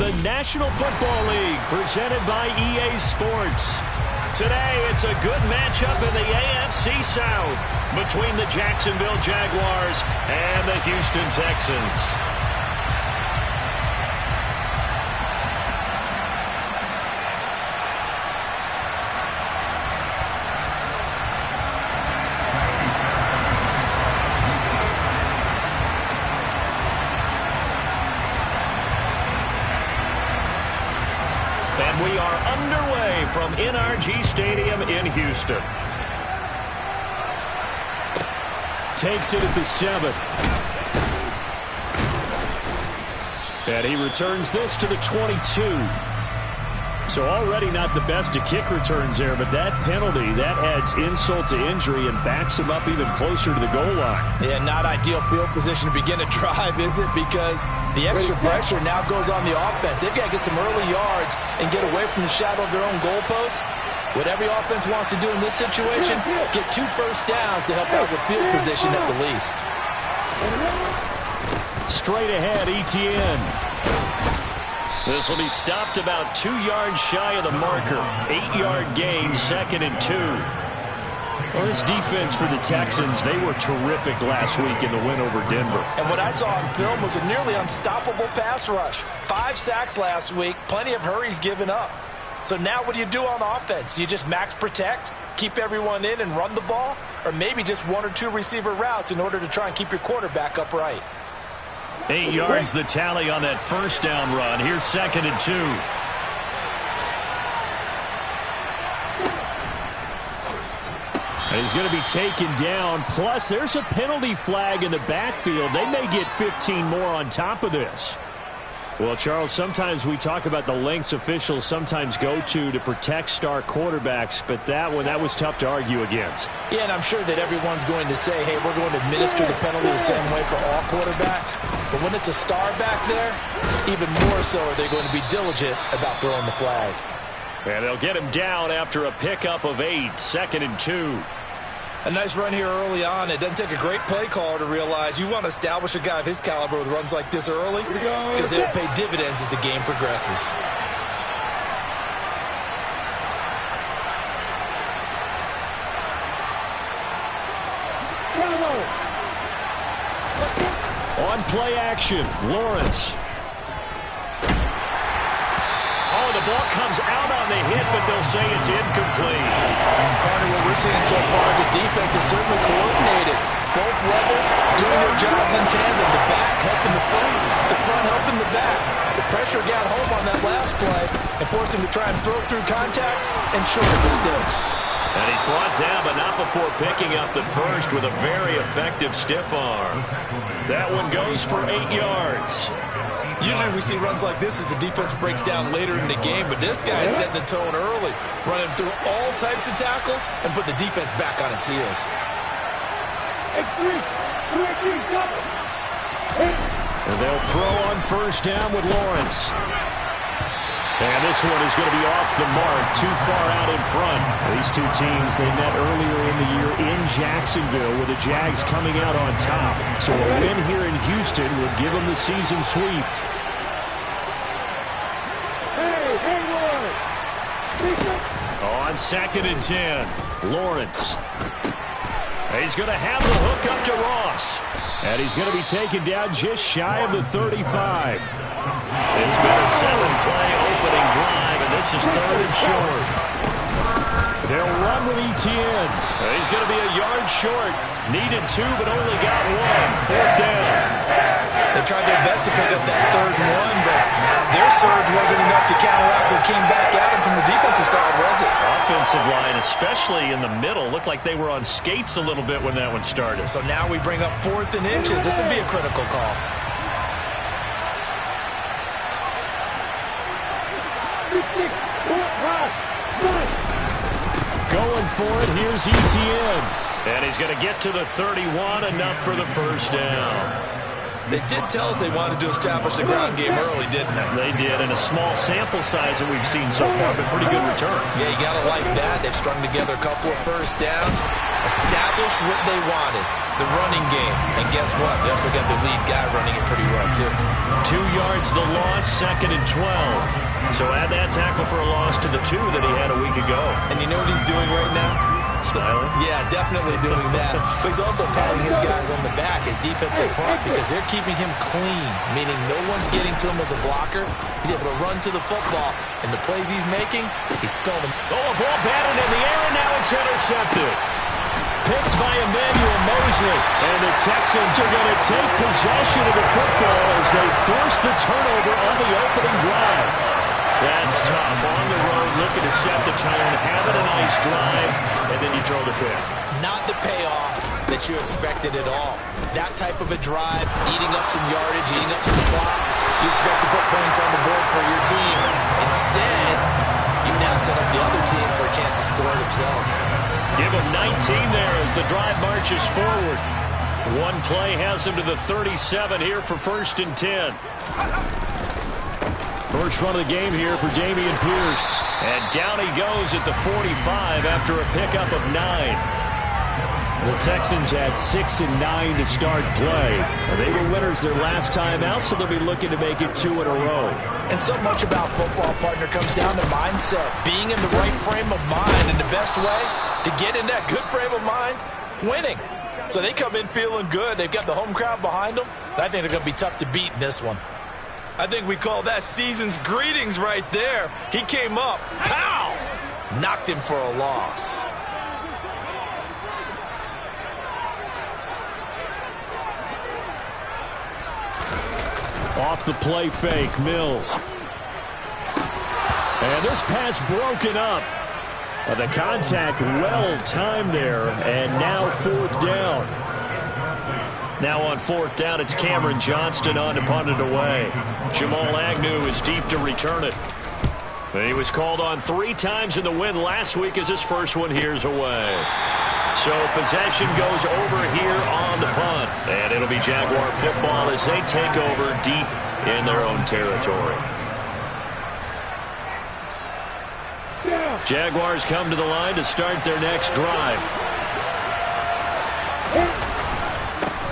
the National Football League, presented by EA Sports. Today, it's a good matchup in the AFC South between the Jacksonville Jaguars and the Houston Texans. And we are underway from NRG Stadium in Houston. Takes it at the 7. And he returns this to the 22. So already not the best of kick returns there, but that penalty, that adds insult to injury and backs him up even closer to the goal line. Yeah, not ideal field position to begin a drive, is it? Because the extra pressure now goes on the offense. They've got to get some early yards and get away from the shadow of their own goalposts. What every offense wants to do in this situation, get 2 first downs to help out with field position at the least. Straight ahead, Etienne. This will be stopped about 2 yards shy of the marker. 8-yard gain, 2nd and 2. Well, this defense for the Texans, they were terrific last week in the win over Denver. And what I saw on film was a nearly unstoppable pass rush. 5 sacks last week, plenty of hurries given up. So now what do you do on offense? You just max protect, keep everyone in and run the ball? Or maybe just 1 or 2 receiver routes in order to try and keep your quarterback upright? 8 yards the tally on that first down run. Here's 2nd and 2. He's going to be taken down. Plus, there's a penalty flag in the backfield. They may get 15 more on top of this. Well, Charles, sometimes we talk about the lengths officials sometimes go to protect star quarterbacks, but that was tough to argue against. Yeah, and I'm sure that everyone's going to say, hey, we're going to administer the penalty the same way for all quarterbacks. But when it's a star back there, even more so are they going to be diligent about throwing the flag. And they'll get him down after a pickup of 8, 2nd and 2. A nice run here early on. It doesn't take a great play caller to realize you want to establish a guy of his caliber with runs like this early because they'll pay dividends as the game progresses. On play action, Lawrence. The ball comes out on the hit, but they'll say it's incomplete. Partner, what we're seeing so far is the defense is certainly coordinated. Both levels doing their jobs in tandem. The back helping the front helping the back. The pressure got home on that last play and forced him to try and throw through contact and short the sticks. And he's brought down, but not before picking up the first with a very effective stiff arm. That one goes for 8 yards. Usually we see runs like this as the defense breaks down later in the game, but this guy is setting the tone early, running through all types of tackles and put the defense back on its heels. And they'll throw on first down with Lawrence. And this one is going to be off the mark, too far out in front. These two teams, they met earlier in the year in Jacksonville with the Jags coming out on top. So a win here in Houston would give them the season sweep. On 2nd and 10, Lawrence. He's going to have the hook up to Ross. And he's going to be taken down just shy of the 35. It's been a 7-play opening drive, and this is 3rd and short. They'll run with Etienne. He's going to be a yard short. Needed 2, but only got 1. 4th down. They tried their best to pick up that 3rd and 1, but their surge wasn't enough to counteract what came back at them from the defensive side, was it? Offensive line, especially in the middle, looked like they were on skates a little bit when that one started. So now we bring up 4th and inches. This would be a critical call. Going for it, here's Etienne. And he's going to get to the 31, enough for the first down. They did tell us they wanted to establish the ground game early, didn't they? They did, and a small sample size that we've seen so far, but pretty good return. Yeah, you got to like that. They've strung together a couple of first downs, established what they wanted, the running game. And guess what? They also got the lead guy running it pretty well, too. 2 yards the loss, 2nd and 12. So add that tackle for a loss to the 2 that he had a week ago. And you know what he's doing right now? Smiling? Yeah, definitely doing that. But he's also patting his guys on the back, his defensive front, because they're keeping him clean, meaning no one's getting to him as a blocker. He's able to run to the football, and the plays he's making, he's spilled them. Oh, a ball batted in the air, and now it's intercepted. Picked by Emmanuel Mosley, and the Texans are going to take possession of the football as they force the turnover on the opening drive. That's tough. On the road, looking to set the tone, having a nice drive, and then you throw the pick. Not the payoff that you expected at all. That type of a drive, eating up some yardage, eating up some clock, you expect to put points on the board for your team. Instead, you now set up the other team for a chance to score themselves. Give them 19 there as the drive marches forward. One play has them to the 37 here for 1st and 10. First run of the game here for Dameon Pierce. And down he goes at the 45 after a pickup of 9. The Texans had 6 and 9 to start play. They were winners their last time out, so they'll be looking to make it 2 in a row. And so much about football, partner, comes down to mindset. Being in the right frame of mind, and the best way to get in that good frame of mind, winning. So they come in feeling good. They've got the home crowd behind them. I think they're going to be tough to beat in this one. I think we call that season's greetings right there. He came up, pow! Knocked him for a loss. Off the play fake, Mills. And this pass broken up. The contact well timed there, and now 4th down. Now on 4th down, it's Cameron Johnston on to punt it away. Jamal Agnew is deep to return it. And he was called on 3 times in the win last week as his first one here's away. So possession goes over here on the punt. And it'll be Jaguar football as they take over deep in their own territory. Jaguars come to the line to start their next drive.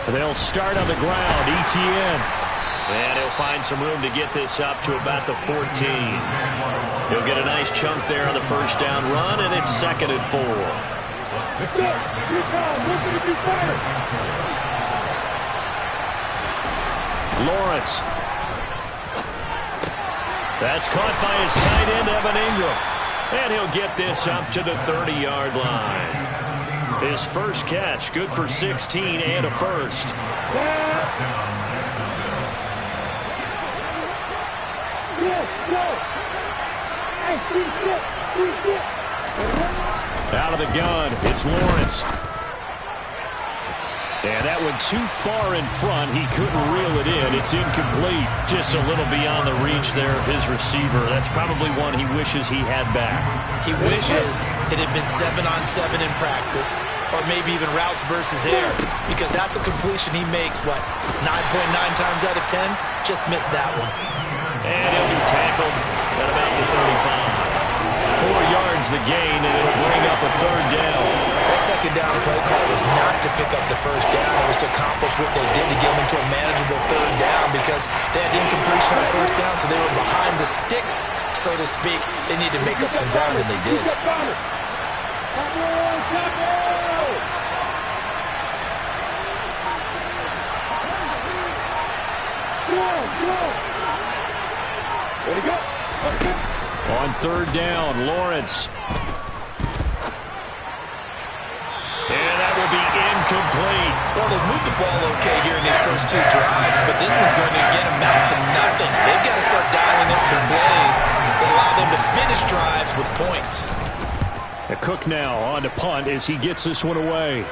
They'll start on the ground, Etienne. And he'll find some room to get this up to about the 14. He'll get a nice chunk there on the first down run, and it's 2nd and 4. Lawrence. That's caught by his tight end, Evan Ingram. And he'll get this up to the 30-yard line. His first catch, good for 16 and a first. Out of the gun, it's Lawrence. And that went too far in front. He couldn't reel it in. It's incomplete. Just a little beyond the reach there of his receiver. That's probably one he wishes he had back. He wishes it had been 7-on-7 in practice, or maybe even routes versus air, because that's a completion he makes, 9.9 times out of 10? Just missed that one. And he'll be tackled at about the 35. 4 yards the gain, and it'll bring up a 3rd down. That 2nd down play call was not to pick up the 1st down. It was to accomplish what they did to get them into a manageable 3rd down, because they had incompletion on 1st down, so they were behind the sticks, so to speak. They needed to make up some ground, and they did. On 3rd down, Lawrence. And that will be incomplete. Well, they've moved the ball okay here in these first 2 drives, but this one's going to, again, amount to nothing. They've got to start dialing up some plays that allow them to finish drives with points. Cook now on to punt as he gets this one away.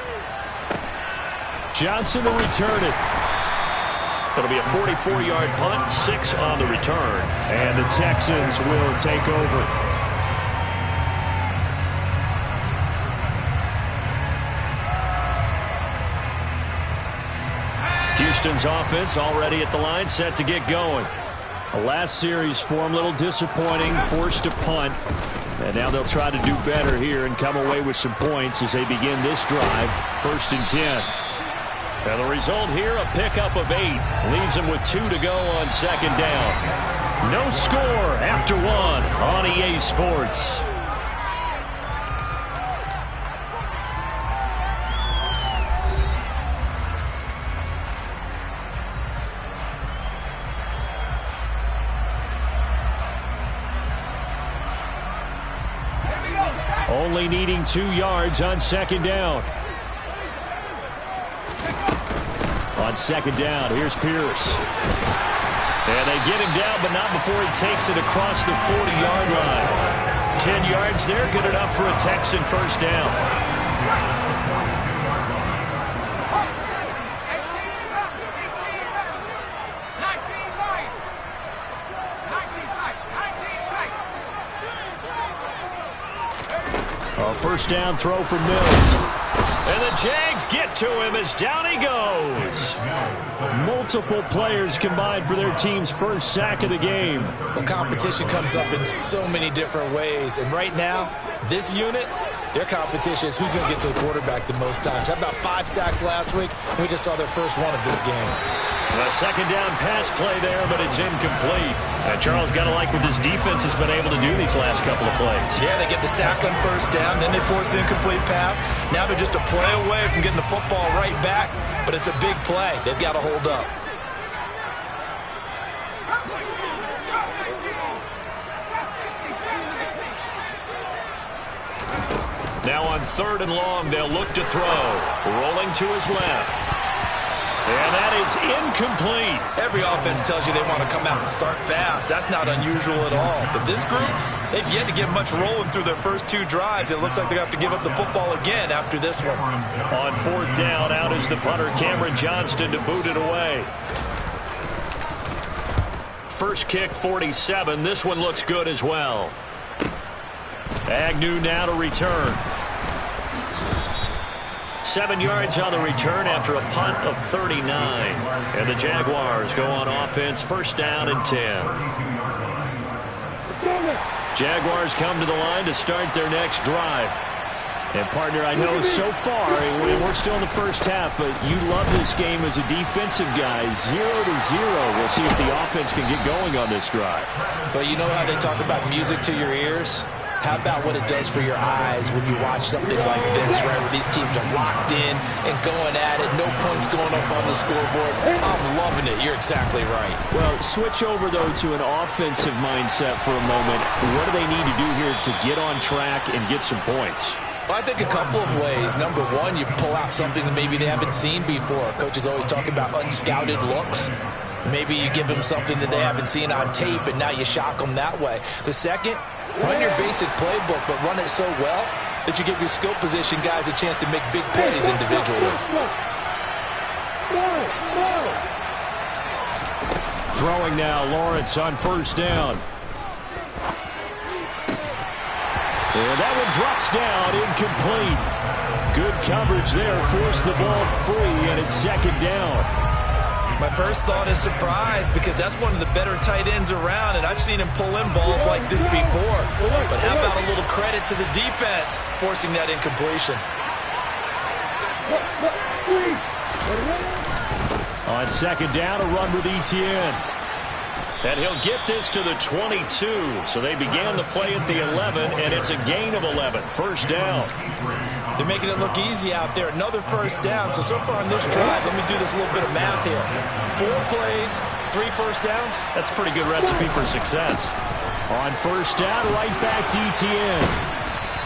Johnson to return it. It'll be a 44-yard punt, 6 on the return, and the Texans will take over. Houston's offense already at the line, set to get going. The last series for them, a little disappointing, forced to punt. And now they'll try to do better here and come away with some points as they begin this drive, 1st and 10. And the result here, a pickup of 8. Leaves them with 2 to go on 2nd down. No score after 1 on EA Sports. Only needing 2 yards on 2nd down. On 2nd down, here's Pierce. And they get him down, but not before he takes it across the 40-yard line. 10 yards there, good enough for a Texan 1st down. A 1st down throw for Mills. And the Jags get to him as down he goes. Multiple players combined for their team's 1st sack of the game. The competition comes up in so many different ways. And right now, this unit, their competition is who's going to get to the quarterback the most times. Had about 5 sacks last week, and we just saw their first one of this game. A 2nd down pass play there, but it's incomplete. And Charles, got to like what this defense has been able to do these last couple of plays. Yeah, they get the sack on 1st down, then they force the incomplete pass. Now they're just a play away from getting the football right back, but it's a big play. They've got to hold up. Now on 3rd and long, they'll look to throw. Rolling to his left. And that is incomplete. Every offense tells you they want to come out and start fast. That's not unusual at all. But this group, they've yet to get much rolling through their first 2 drives. It looks like they're going to have to give up the football again after this one. On 4th down, out is the punter, Cameron Johnston, to boot it away. First kick, 47. This one looks good as well. Agnew now to return. 7 yards on the return after a punt of 39. And the Jaguars go on offense, 1st down and 10. Jaguars come to the line to start their next drive. And, partner, I know so far, we're still in the 1st half, but you love this game as a defensive guy. 0-0. We'll see if the offense can get going on this drive. But you know how they talk about music to your ears? How about what it does for your eyes when you watch something like this, right, where these teams are locked in and going at it, no points going up on the scoreboard? I'm loving it. You're exactly right. Well, switch over, though, to an offensive mindset for a moment. What do they need to do here to get on track and get some points? Well, I think a couple of ways. Number one, you pull out something that maybe they haven't seen before. Coaches always talk about unscouted looks. Maybe you give them something that they haven't seen on tape, and now you shock them that way. The second, run your basic playbook, but run it so well that you give your skill position guys a chance to make big plays individually. Throwing now, Lawrence on 1st down. And that one drops down, incomplete. Good coverage there, forced the ball free, and it's 2nd down. My first thought is surprise, because that's one of the better tight ends around, and I've seen him pull in balls like this before. But how about a little credit to the defense forcing that incompletion? On 2nd down, a run with Etienne. And he'll get this to the 22. So they began the play at the 11, and it's a gain of 11. 1st down. They're making it look easy out there. Another 1st down. So far on this drive, let me do this little bit of math here. 4 plays, 3 1st downs. That's a pretty good recipe for success. On 1st down, right back to Etienne.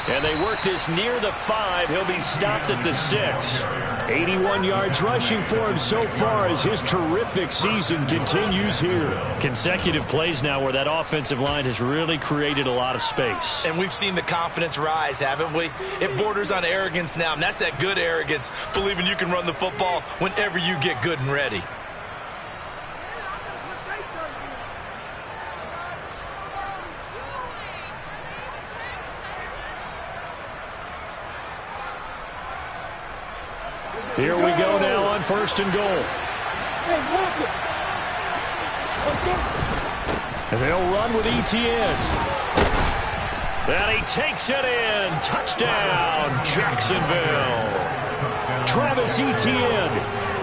And they work this near the 5. He'll be stopped at the 6. 81 yards rushing for him so far as his terrific season continues here. Consecutive plays now where that offensive line has really created a lot of space. And we've seen the confidence rise, haven't we? It borders on arrogance now, and that's that good arrogance, believing you can run the football whenever you get good and ready. Here we go now on 1st and goal. And they'll run with Etienne. And he takes it in. Touchdown, Jacksonville. Travis Etienne,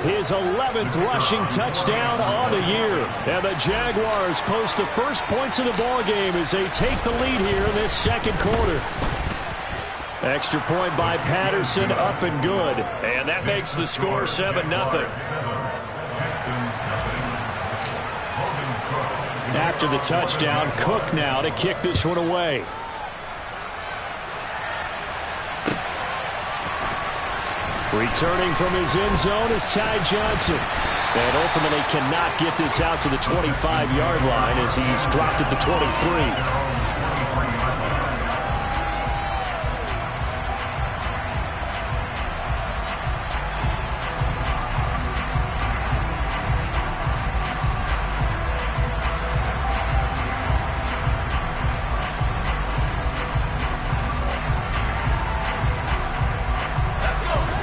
his 11th rushing touchdown on the year. And the Jaguars post the first points of the ballgame as they take the lead here in this second quarter. Extra point by Patterson, up and good. And that makes the score 7-0. After the touchdown, Cook now to kick this one away. Returning from his end zone is Ty Johnson. And ultimately cannot get this out to the 25-yard line as he's dropped at the 23.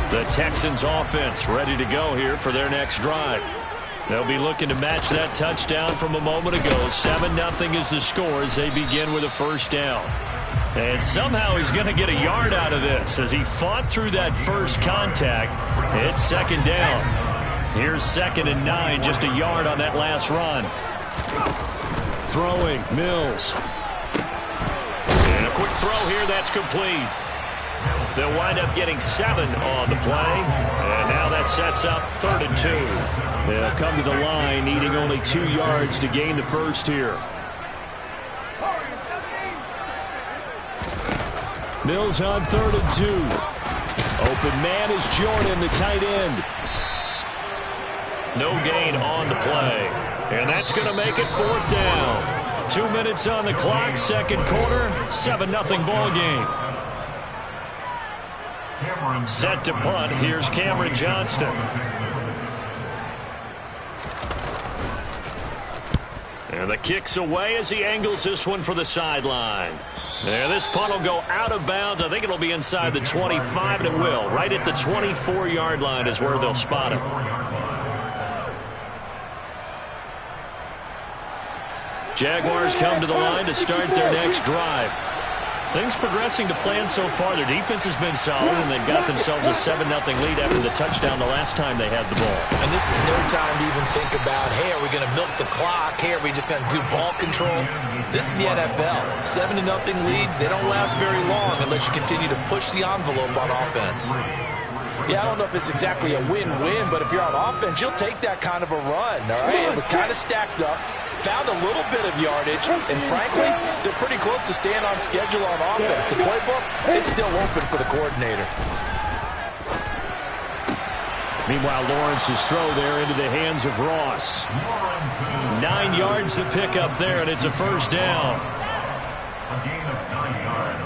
The Texans offense ready to go here for their next drive. They'll be looking to match that touchdown from a moment ago. 7-0 is the score as they begin with a first down. And somehow he's going to get a yard out of this as he fought through that first contact. It's second down. Here's 2nd and 9, just a yard on that last run. Throwing, Mills. And a quick throw here, that's complete. They'll wind up getting 7 on the play. And now that sets up 3rd and 2. They'll come to the line needing only 2 yards to gain the first here. Mills on 3rd and 2. Open man is Jordan, the tight end. No gain on the play. And that's going to make it 4th down. 2 minutes on the clock, second quarter, 7-0 ball game. Set to punt. Here's Cameron Johnston. And the kick's away as he angles this one for the sideline. And this punt will go out of bounds. I think it'll be inside the 25, and it will. Right at the 24-yard line is where they'll spot it. Jaguars come to the line to start their next drive. Things progressing to plan so far. Their defense has been solid, and they've got themselves a 7-0 lead after the touchdown the last time they had the ball. And this is no time to even think about, hey, are we going to milk the clock? Hey, are we just going to do ball control? This is the NFL. 7-0 leads, they don't last very long unless you continue to push the envelope on offense. Yeah, I don't know if it's exactly a win-win, but if you're on offense, you'll take that kind of a run, all right? It was kind of stacked up. Found a little bit of yardage, and frankly, they're pretty close to staying on schedule on offense. The playbook is still open for the coordinator. Meanwhile, Lawrence's throw there into the hands of Ross. 9 yards to pick up there, and it's a first down. A gain of 9 yards.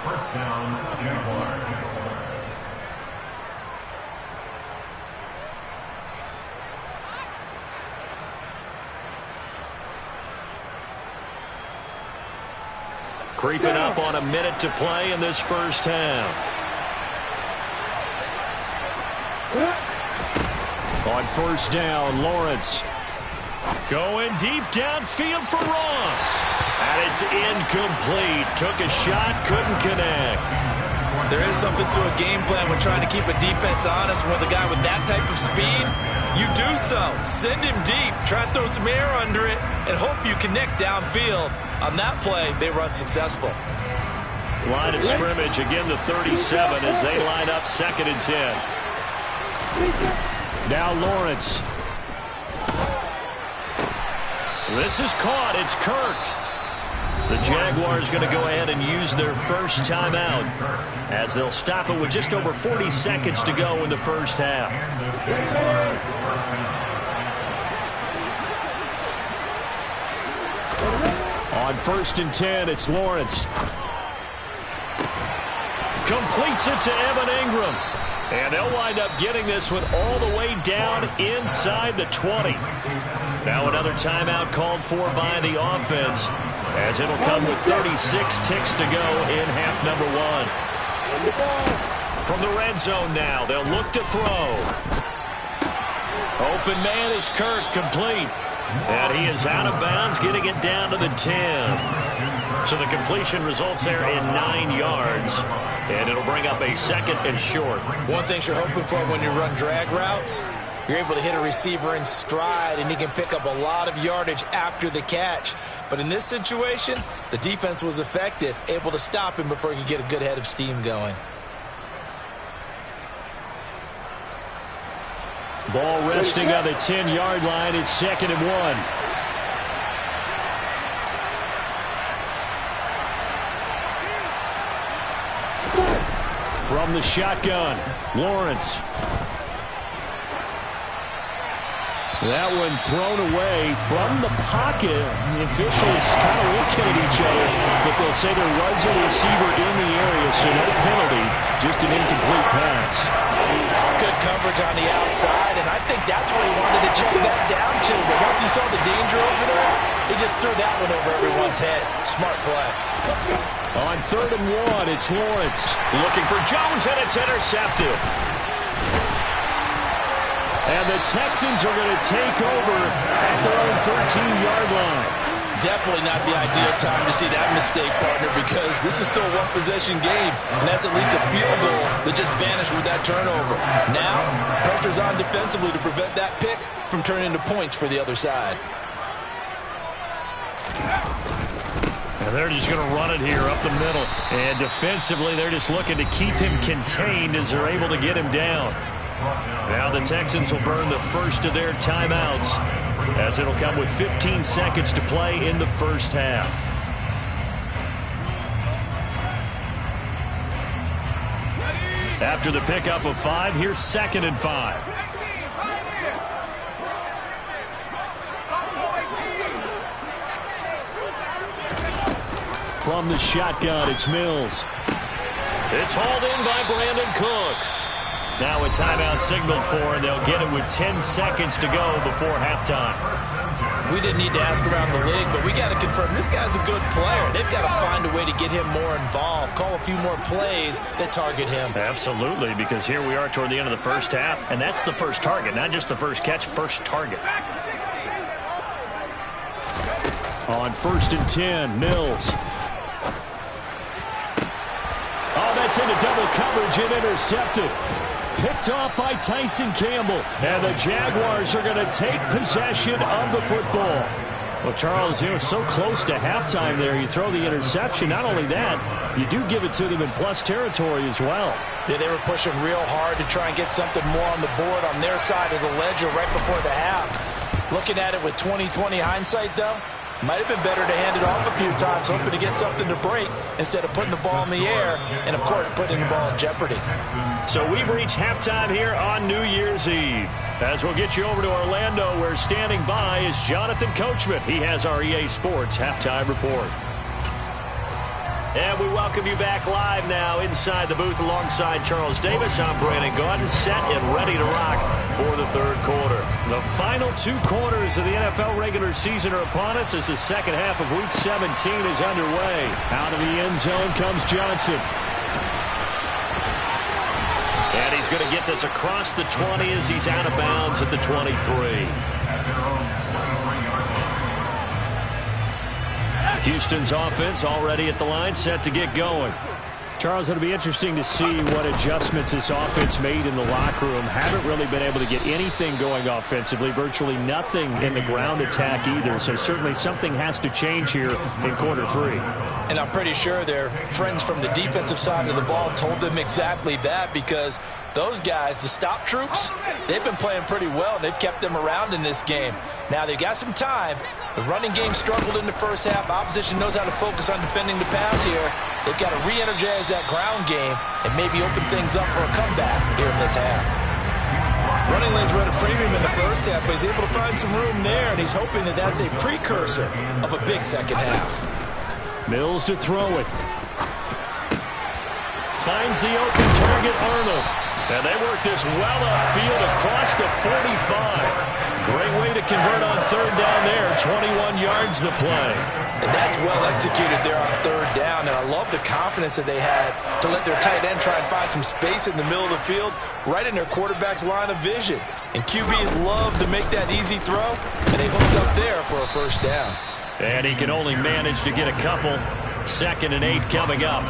First down, Jaguars. Creeping up on a minute to play in this first half. On first down, Lawrence. Going deep downfield for Ross. And it's incomplete. Took a shot, couldn't connect. There is something to a game plan when trying to keep a defense honest. With a guy with that type of speed, you do so. Send him deep. Try and throw some air under it and hope you connect downfield. On that play, they run successful. Line of scrimmage, again the 37 as they line up 2nd and 10. Now Lawrence. This is caught. It's Kirk. The Jaguars going to go ahead and use their first timeout as they'll stop it with just over 40 seconds to go in the first half. On 1st and 10, it's Lawrence. Completes it to Evan Ingram. And they'll wind up getting this one all the way down inside the 20. Now another timeout called for by the offense, as it'll come with 36 ticks to go in half number 1. From the red zone now, they'll look to throw. open man is Kirk, complete. And he is out of bounds, getting it down to the 10. So the completion results there in 9 yards. And it'll bring up a 2nd and short. One thing you're hoping for when you run drag routes, you're able to hit a receiver in stride, and he can pick up a lot of yardage after the catch. But in this situation, the defense was effective, able to stop him before he could get a good head of steam going. Ball resting on the 10-yard line. It's 2nd and 1. From the shotgun, Lawrence. That one thrown away from the pocket. The officials kind of looking at each other, but they'll say there was a receiver in the area, so no penalty, just an incomplete pass. Good coverage on the outside, and I think that's where he wanted to check that down to. But once he saw the danger over there, he just threw that one over everyone's head. Smart play. On 3rd and 1, it's Lawrence. Looking for Jones, and it's intercepted. And the Texans are going to take over at their own 13-yard line. Definitely not the ideal time to see that mistake, partner, because this is still a one-possession game, and that's at least a field goal that just vanished with that turnover. Now, pressure's on defensively to prevent that pick from turning into points for the other side. And they're just going to run it here up the middle. And defensively, they're just looking to keep him contained as they're able to get him down. Now the Texans will burn the first of their timeouts, as it'll come with 15 seconds to play in the first half. After the pickup of 5, here's 2nd and 5. From the shotgun, it's Mills. It's hauled in by Brandon Cooks. Now a timeout signaled for, and they'll get it with 10 seconds to go before halftime. We didn't need to ask around the league, but we got to confirm this guy's a good player. They've got to find a way to get him more involved, call a few more plays that target him. Absolutely, because here we are toward the end of the first half, and that's the first target, not just the first catch, first target. On 1st and 10, Mills. Oh, that's into double coverage and intercepted. Picked off by Tyson Campbell. And the Jaguars are going to take possession of the football. Well, Charles, you know, so close to halftime there. You throw the interception. Not only that, you do give it to them in plus territory as well. Yeah, they were pushing real hard to try and get something more on the board on their side of the ledger right before the half. Looking at it with 20/20 hindsight, though, might have been better to hand it off a few times, hoping to get something to break instead of putting the ball in the air and, of course, putting the ball in jeopardy. So we've reached halftime here on New Year's Eve. As we'll get you over to Orlando, where standing by is Jonathan Coachman. He has our EA Sports Halftime Report. And we welcome you back live now inside the booth alongside Charles Davis. I'm Brandon Gaudin, set and ready to rock for the third quarter. The final 2 quarters of the NFL regular season are upon us as the second half of Week 17 is underway. Out of the end zone comes Johnson. And he's going to get this across the 20 as he's out of bounds at the 23. Houston's offense already at the line, set to get going. Charles, it'll be interesting to see what adjustments this offense made in the locker room. Haven't really been able to get anything going offensively, virtually nothing in the ground attack either. So certainly something has to change here in quarter 3. And I'm pretty sure their friends from the defensive side of the ball told them exactly that, because those guys, the stop troops, they've been playing pretty well, and they've kept them around in this game. Now, they've got some time. The running game struggled in the first half. Opposition knows how to focus on defending the pass here. They've got to re-energize that ground game and maybe open things up for a comeback here in this half. Running lanes were at a premium in the first half, but he's able to find some room there, and he's hoping that that's a precursor of a big second half. Mills to throw it. Finds the open target, Arnold. And they work this well upfield across the 45. Great way to convert on third down there. 21 yards to play. And that's well executed there on third down. And I love the confidence that they had to let their tight end try and find some space in the middle of the field, right in their quarterback's line of vision. And QBs love to make that easy throw, and they hooked up there for a first down. And he can only manage to get a couple. 2nd and 8 coming up.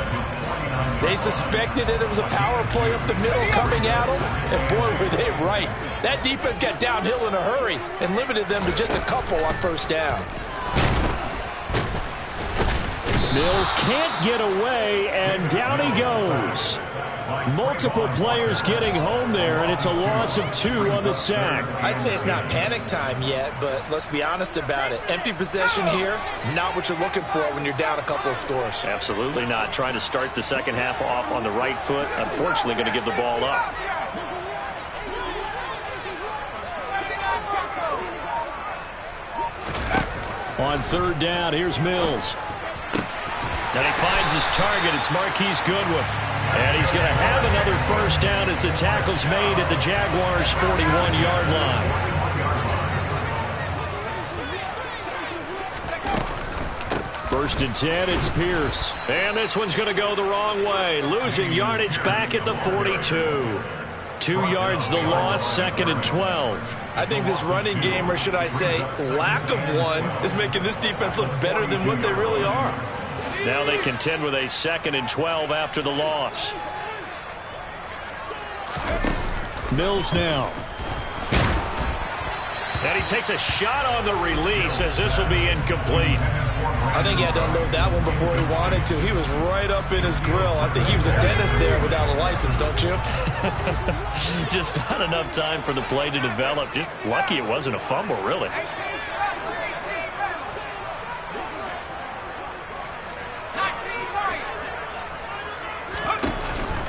They suspected that it was a power play up the middle coming at them, and boy, were they right. That defense got downhill in a hurry and limited them to just a couple on first down. Mills can't get away, and down he goes. Multiple players getting home there, and it's a loss of 2 on the sack. I'd say it's not panic time yet, but let's be honest about it. Empty possession here, not what you're looking for when you're down a couple of scores. Absolutely not. Trying to start the second half off on the right foot. Unfortunately, going to give the ball up. On third down, here's Mills. And he finds his target. It's Marquise Goodwin. And he's going to have another first down as the tackle's made at the Jaguars' 41-yard line. First and 10, it's Pierce. And this one's going to go the wrong way. Losing yardage back at the 42. 2 yards the loss, 2nd and 12. I think this running game, or should I say lack of one, is making this defense look better than what they really are. Now they contend with a 2nd and 12 after the loss. Mills now. And he takes a shot on the release as this will be incomplete. I think he had to unload that one before he wanted to. He was right up in his grill. I think he was a dentist there without a license, don't you? Just not enough time for the play to develop. Just lucky it wasn't a fumble, really.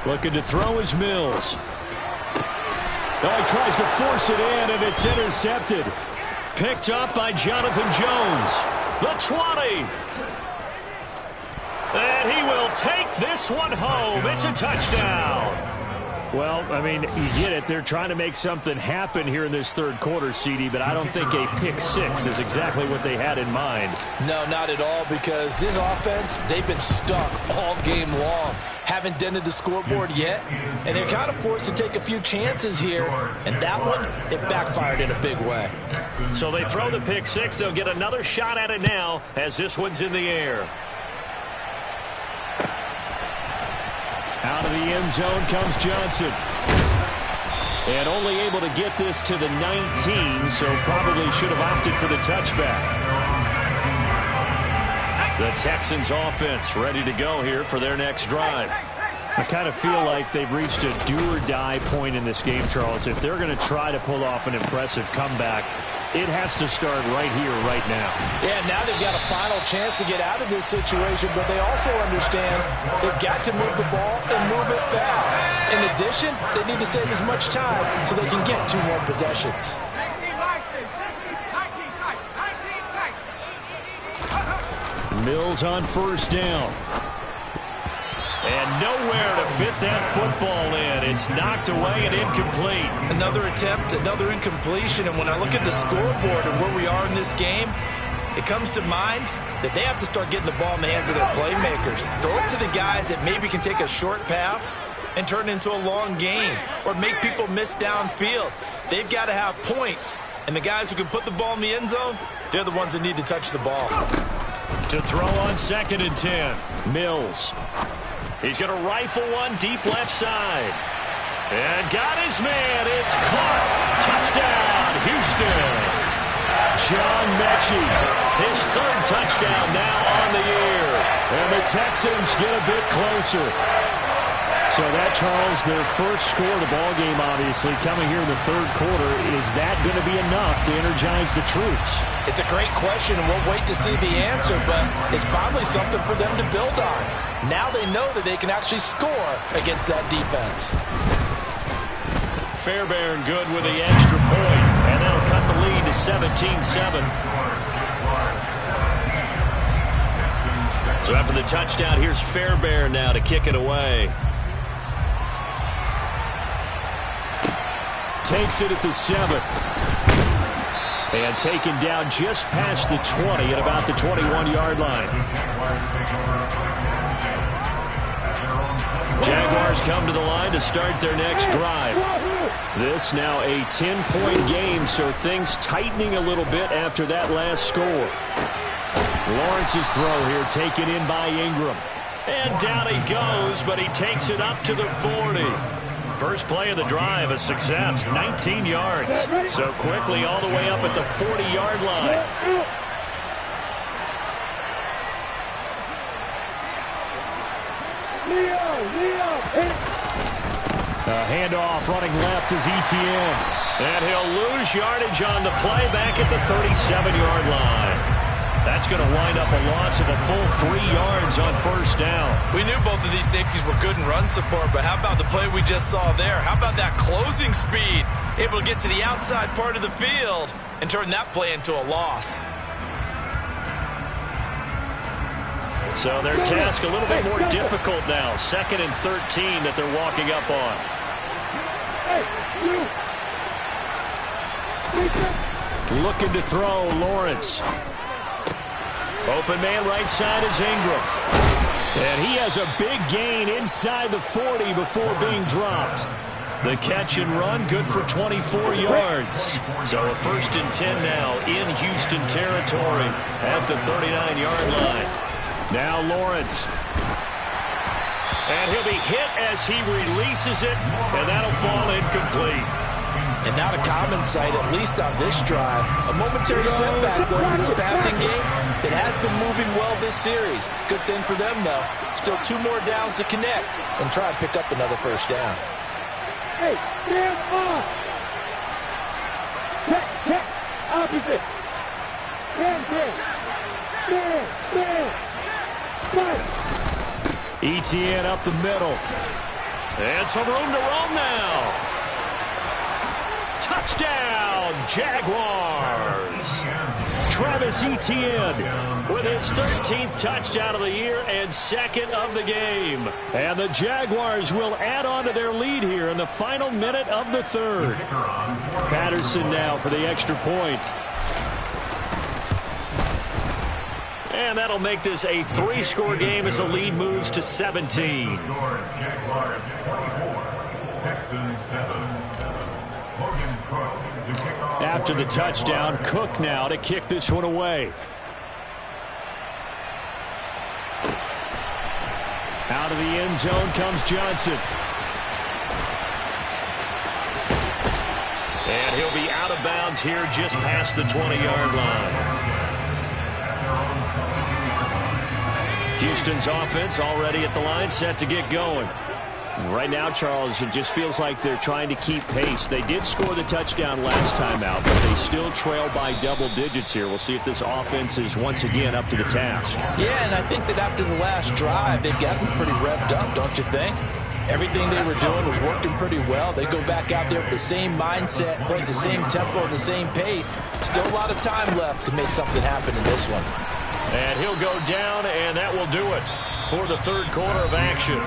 Looking to throw is Mills. Oh, he tries to force it in, and it's intercepted. Picked up by Jonathan Jones. The 20. And he will take this one home. It's a touchdown. Well, I mean, you get it. They're trying to make something happen here in this third quarter, CD, but I don't think a pick six is exactly what they had in mind. No, not at all, because this offense, they've been stuck all game long. Haven't dented the scoreboard yet, and they're kind of forced to take a few chances here, and that one, it backfired in a big way. So they throw the pick six. They'll get another shot at it now as this one's in the air. Out of the end zone comes Johnson. And only able to get this to the 19, so probably should have opted for the touchback. The Texans offense ready to go here for their next drive. I kind of feel like they've reached a do-or-die point in this game, Charles. If they're going to try to pull off an impressive comeback, it has to start right here, right now. Yeah, now they've got a final chance to get out of this situation, but they also understand they've got to move the ball and move it fast. In addition, they need to save as much time so they can get 2 more possessions. Mills on first down. And nowhere to fit that football in. It's knocked away and incomplete. Another attempt, another incompletion. And when I look at the scoreboard and where we are in this game, it comes to mind that they have to start getting the ball in the hands of their playmakers. Throw it to the guys that maybe can take a short pass and turn it into a long gain or make people miss downfield. They've got to have points. And the guys who can put the ball in the end zone, they're the ones that need to touch the ball. To throw on 2nd and 10. Mills. He's going to rifle one deep left side. And got his man. It's caught. Touchdown, Houston. John Mechie. His 3rd touchdown now on the year. And the Texans get a bit closer. So that, Charles, their first score of the ball game, obviously, coming here in the 3rd quarter. Is that going to be enough to energize the troops? It's a great question, and we'll wait to see the answer, but it's probably something for them to build on. Now they know that they can actually score against that defense. Fairbairn good with the extra point, and that'll cut the lead to 17-7. So after the touchdown, here's Fairbairn now to kick it away. Takes it at the 7. And taken down just past the 20 at about the 21-yard line. Jaguars come to the line to start their next drive. This now a 10-point game, so things tightening a little bit after that last score. Lawrence's throw here taken in by Ingram. And down he goes, but he takes it up to the 40. First play of the drive, a success, 19 yards. So quickly all the way up at the 40-yard line. A handoff running left is Etienne. And he'll lose yardage on the play back at the 37-yard line. That's going to wind up a loss of a full 3 yards on first down. We knew both of these safeties were good in run support, but how about the play we just saw there? How about that closing speed? Able to get to the outside part of the field and turn that play into a loss. So their task a little bit more difficult now. 2nd and 13 that they're walking up on. Looking to throw, Lawrence. Open man right side is Ingram. And he has a big gain inside the 40 before being dropped. The catch and run good for 24 yards. So a 1st and 10 now in Houston territory at the 39-yard line. Now Lawrence. And he'll be hit as he releases it, and that'll fall incomplete. And not a common sight, at least on this drive. A momentary setback, though, in this passing game. It has been moving well this series. Good thing for them, though. Still 2 more downs to connect and try and pick up another first down. Hey, stand off. Check, opposite. Stand. Etienne up the middle. And some room to roam now. Touchdown, Jaguars. Travis Etienne with his 13th touchdown of the year and 2nd of the game. And the Jaguars will add on to their lead here in the final minute of the 3rd. Patterson now for the extra point. And that'll make this a 3-score game as the lead moves to 17. Jaguars 24, Texans 7. After the touchdown, Cook now to kick this one away. Out of the end zone comes Johnson. And he'll be out of bounds here just past the 20-yard line. Houston's offense already at the line, set to get going. Right now, Charles, it just feels like they're trying to keep pace. They did score the touchdown last time out, but they still trail by double digits here. We'll see if this offense is once again up to the task. Yeah, and I think that after the last drive, they've gotten pretty revved up, don't you think? Everything they were doing was working pretty well. They go back out there with the same mindset, playing the same tempo and the same pace. Still a lot of time left to make something happen in this one. And he'll go down, and that will do it for the 3rd quarter of action.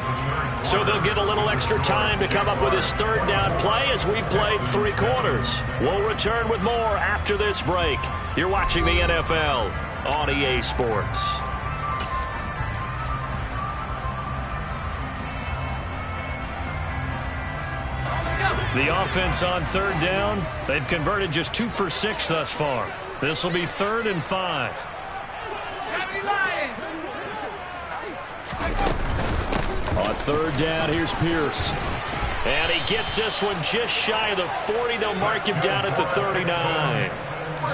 So they'll get a little extra time to come up with his 3rd down play as we've played 3 quarters. We'll return with more after this break. You're watching the NFL on EA Sports. The offense on 3rd down, they've converted just 2 for 6 thus far. This will be 3rd and 5. On 3rd down, here's Pierce. And he gets this one just shy of the 40. They'll mark him down at the 39.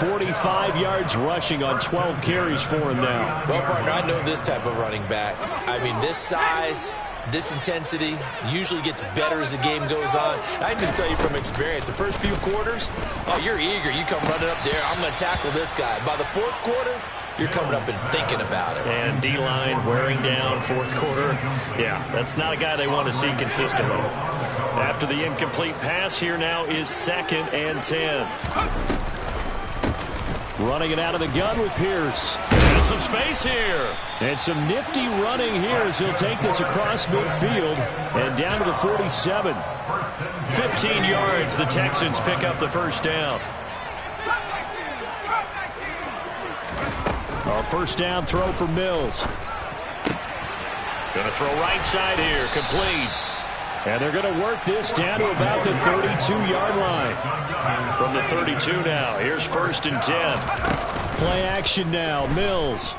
45 yards rushing on 12 carries for him now. Well, partner, I know this type of running back. I mean, this size, this intensity usually gets better as the game goes on. And I can just tell you from experience, the first few quarters, oh, you're eager. You come running up there, I'm going to tackle this guy. By the 4th quarter, you're coming up and thinking about it. And D-line wearing down 4th quarter. Yeah, that's not a guy they want to see consistently. After the incomplete pass, here now is 2nd and 10. Running it out of the gun with Pierce. And some space here. And some nifty running here as he'll take this across midfield and down to the 47. 15 yards, the Texans pick up the 1st down. A first down throw for Mills. Going to throw right side here, complete. And they're going to work this down to about the 32-yard line. From the 32 now, here's 1st and 10. Play action now, Mills.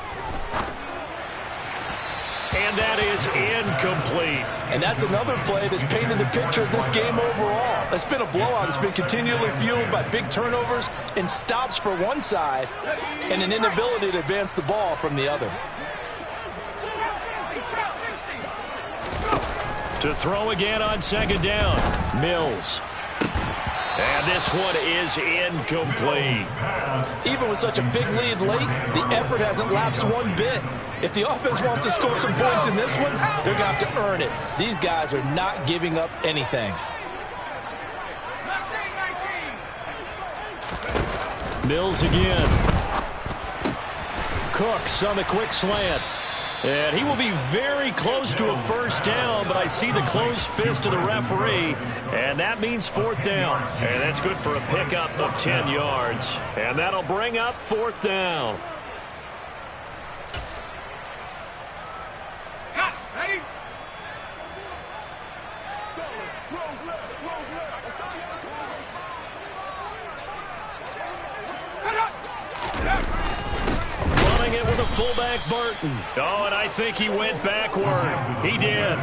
And that is incomplete. And that's another play that's painted the picture of this game overall. It's been a blowout. It's been continually fueled by big turnovers and stops for one side and an inability to advance the ball from the other. To throw again on 2nd down, Mills. And this one is incomplete. Even with such a big lead late, the effort hasn't lapsed one bit. If the offense wants to score some points in this one, they're going to have to earn it. These guys are not giving up anything. Mills again. Cooks on the quick slant. And he will be very close to a first down, but I see the closed fist of the referee, and that means 4th down. And that's good for a pickup of 10 yards. And that'll bring up 4th down. Ready? Running it with a fullback, Burton. Oh, and I think he went backward. He did.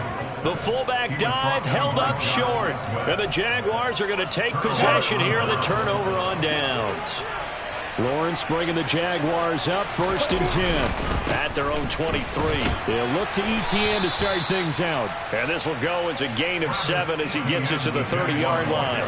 The fullback dive held up short. And the Jaguars are going to take possession here on the turnover on downs. Lawrence bringing the Jaguars up 1st and 10 at their own 23. They'll look to ETN to start things out. And this will go as a gain of 7 as he gets it to the 30-yard line.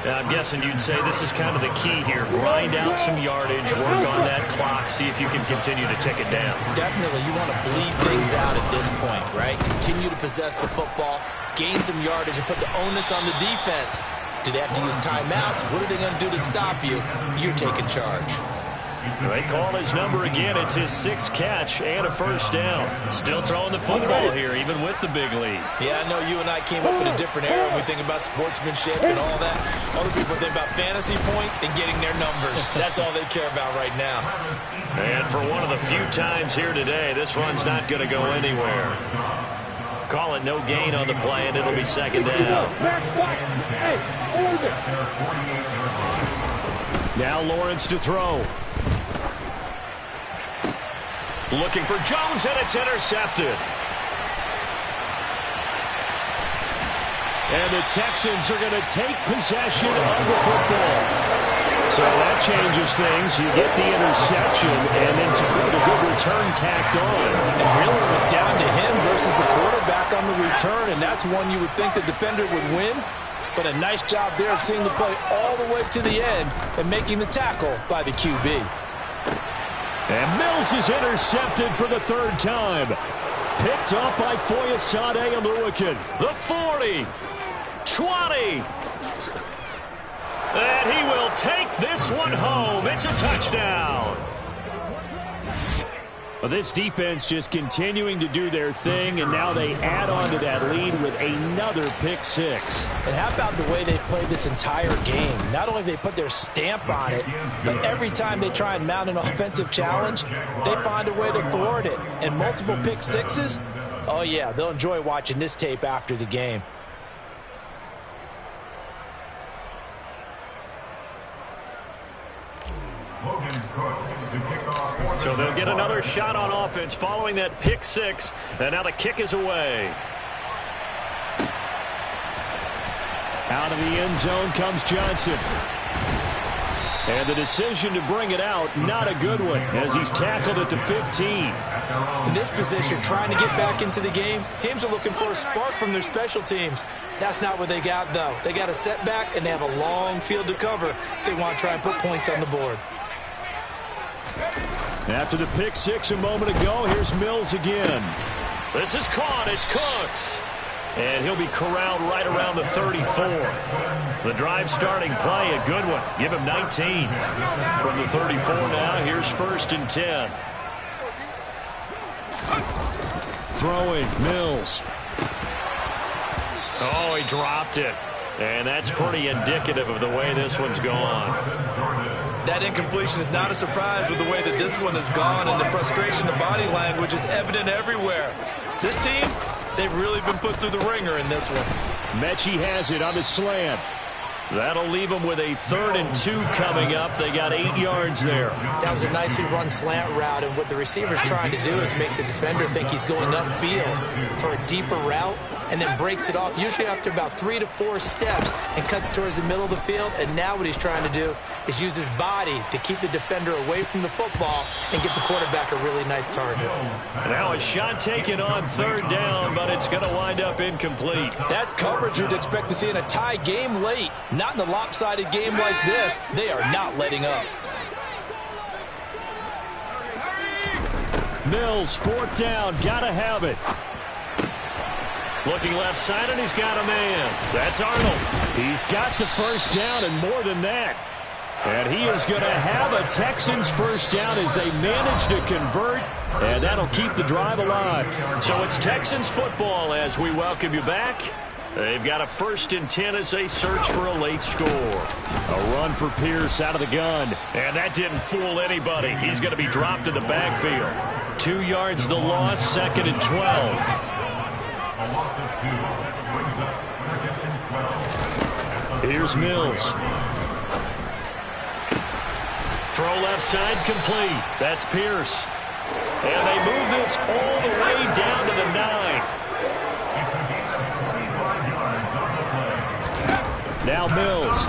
Now, I'm guessing you'd say this is kind of the key here. Grind out some yardage, work on that clock, see if you can continue to tick it down. Definitely, you want to bleed things out at this point, right? Continue to possess the football, gain some yardage, and put the onus on the defense. Do they have to use timeouts? What are they going to do to stop you? You're taking charge. They call his number again. It's his 6th catch and a first down. Still throwing the football here, even with the big lead. Yeah, I know you and I came up in a different era when we think about sportsmanship and all that. Other people think about fantasy points and getting their numbers. That's all they care about right now. And for one of the few times here today, this run's not going to go anywhere. Call it no gain on the play, and it'll be 2nd down. Now Lawrence to throw. Looking for Jones, and it's intercepted. And the Texans are going to take possession of the football. So that changes things. You get the interception, and then to boot, a good return tacked on. And really it was down to him versus the quarterback on the return, and that's one you would think the defender would win. But a nice job there of seeing the play all the way to the end and making the tackle by the QB. And Mills is intercepted for the 3rd time. Picked up by Foyesade Oluokun. The 40. 20. And he will take this one home. It's a touchdown. Well, this defense just continuing to do their thing, and now they add on to that lead with another pick 6. And how about the way they played this entire game? Not only have they put their stamp on it, but every time they try and mount an offensive challenge, they find a way to thwart it. And multiple pick 6s, oh yeah, they'll enjoy watching this tape after the game. So they'll get another shot on offense following that pick 6. And now the kick is away. Out of the end zone comes Johnson. And the decision to bring it out, not a good one, as he's tackled at the 15. In this position, trying to get back into the game, teams are looking for a spark from their special teams. That's not what they got, though. They got a setback, and they have a long field to cover if they want to try and put points on the board. After the pick 6 a moment ago, here's Mills again. This is caught. It's Cooks. And he'll be corralled right around the 34. The drive starting play, a good one. Give him 19. From the 34 now, here's 1st and 10. Throwing, Mills. Oh, he dropped it. And that's pretty indicative of the way this one's gone. That incompletion is not a surprise with the way that this one has gone, and the frustration, the body language is evident everywhere. This team, they've really been put through the ringer in this one. Mechie has it on the slant. That'll leave them with a 3rd and 2 coming up. They got 8 yards there. That was a nicely run slant route, and what the receiver's trying to do is make the defender think he's going upfield for a deeper route, and then breaks it off, usually after about 3 to 4 steps, and cuts towards the middle of the field. And now what he's trying to do is use his body to keep the defender away from the football and get the quarterback a really nice target. Now a shot taken on 3rd down, but it's going to wind up incomplete. That's coverage you'd expect to see in a tie game late. Not in a lopsided game like this. They are not letting up. Mills, 4th down, gotta have it. Looking left side, and he's got a man. That's Arnold. He's got the 1st down and more than that. And he is going to have a Texans 1st down as they manage to convert, and that'll keep the drive alive. So it's Texans football as we welcome you back. They've got a 1st and 10 as they search for a late score. A run for Pierce out of the gun. And that didn't fool anybody. He's going to be dropped in the backfield. 2 yards the loss, 2nd and 12. A loss of 2 brings up 2nd and 12. Here's Mills. Throw left side complete. That's Pierce. And they move this all the way down to the 9. Now Mills.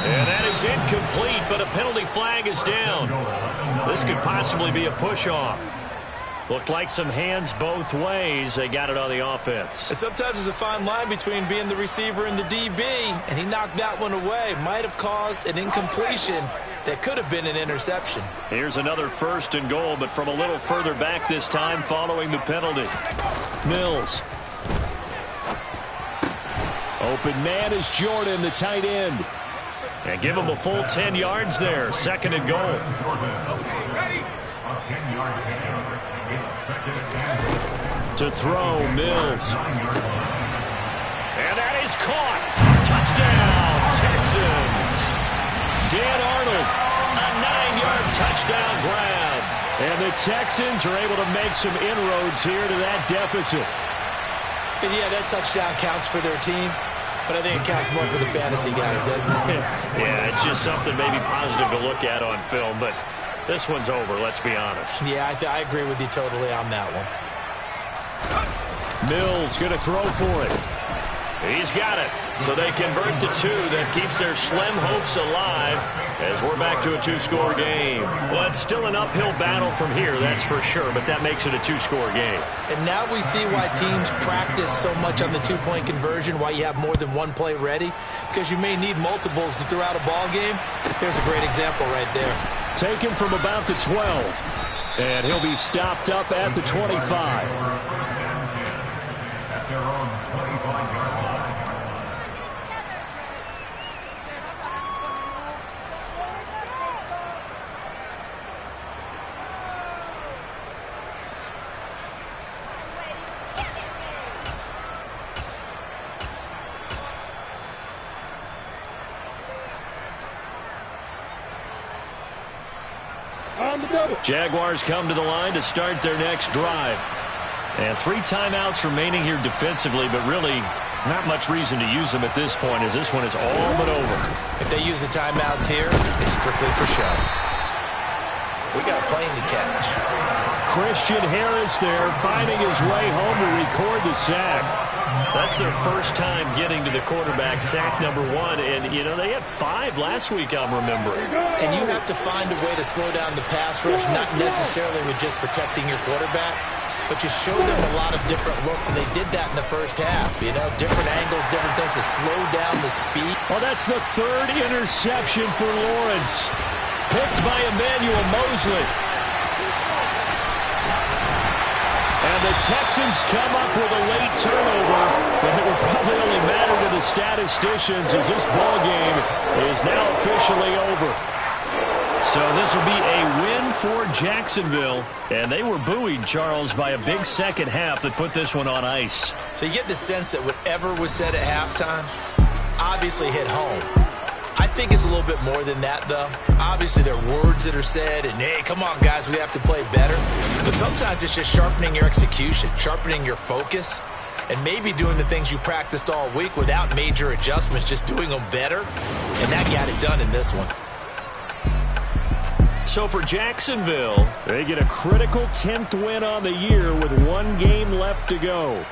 And that is incomplete, but a penalty flag is down. This could possibly be a push-off. Looked like some hands both ways. They got it on the offense. And sometimes there's a fine line between being the receiver and the DB, and he knocked that one away. Might have caused an incompletion that could have been an interception. Here's another 1st and goal, but from a little further back this time following the penalty. Mills. Open man is Jordan, the tight end. And give him a full 10 yards there. 2nd and goal. To throw, Mills. And that is caught. Touchdown, Texans. Dan Arnold, a 9-yard touchdown grab. And the Texans are able to make some inroads here to that deficit. And yeah, that touchdown counts for their team, but I think it counts more for the fantasy guys, doesn't it? Yeah, it's just something maybe positive to look at on film, but this one's over, let's be honest. Yeah, I agree with you totally on that one. Mills going to throw for it. He's got it. So they convert to 2. That keeps their slim hopes alive as we're back to a 2-score game. Well, it's still an uphill battle from here, that's for sure, but that makes it a 2-score game. And now we see why teams practice so much on the 2-point conversion, why you have more than one play ready, because you may need multiples to throw out a ball game. There's a great example right there. Taken from about the 12, and he'll be stopped up at the 25. At their own 25-yard line. Jaguars come to the line to start their next drive. And 3 timeouts remaining here defensively, but really not much reason to use them at this point as this one is all but over. If they use the timeouts here, it's strictly for show. We got a plane to catch. Christian Harris there finding his way home to record the sack. That's their first time getting to the quarterback, sack number 1. And, you know, they had 5 last week, I'm remembering. And you have to find a way to slow down the pass rush, not necessarily with just protecting your quarterback, but you show them a lot of different looks, and they did that in the first half. You know, different angles, different things to slow down the speed. Well, that's the 3rd interception for Lawrence. Picked by Emmanuel Mosley. And the Texans come up with a late turnover, but it will probably only matter to the statisticians as this ball game is now officially over. So this will be a win for Jacksonville, and they were buoyed, Charles, by a big second half that put this one on ice. So you get the sense that whatever was said at halftime obviously hit home. I think think it's a little bit more than that, though. Obviously, there are words that are said, and, hey, come on, guys, we have to play better. But sometimes it's just sharpening your execution, sharpening your focus, and maybe doing the things you practiced all week without major adjustments, just doing them better. And that got it done in this one. So for Jacksonville, they get a critical 10th win on the year with 1 game left to go.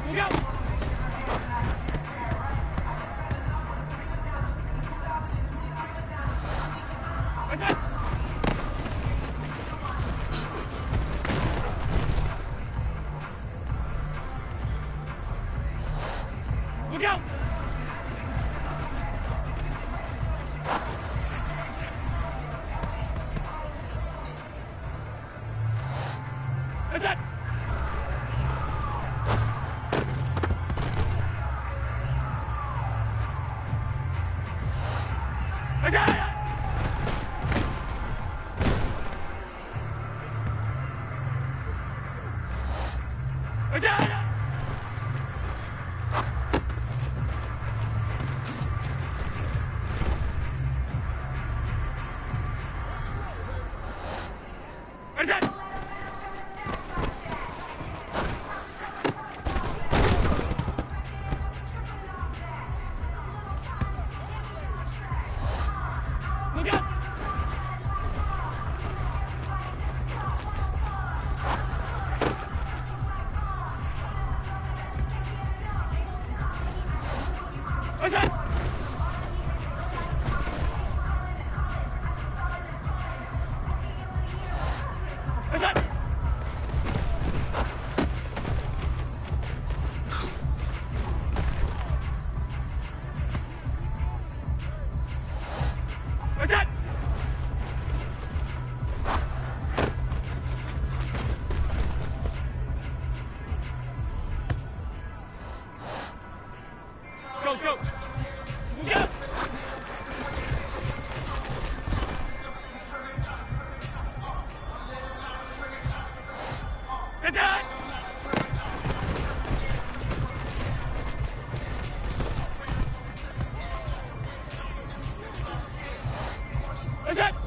Look out! Look out! That's it! That's it! That's it! That's it! Look out! That's it! That's it! That's it! Let's go! Look out! That's it! That's it!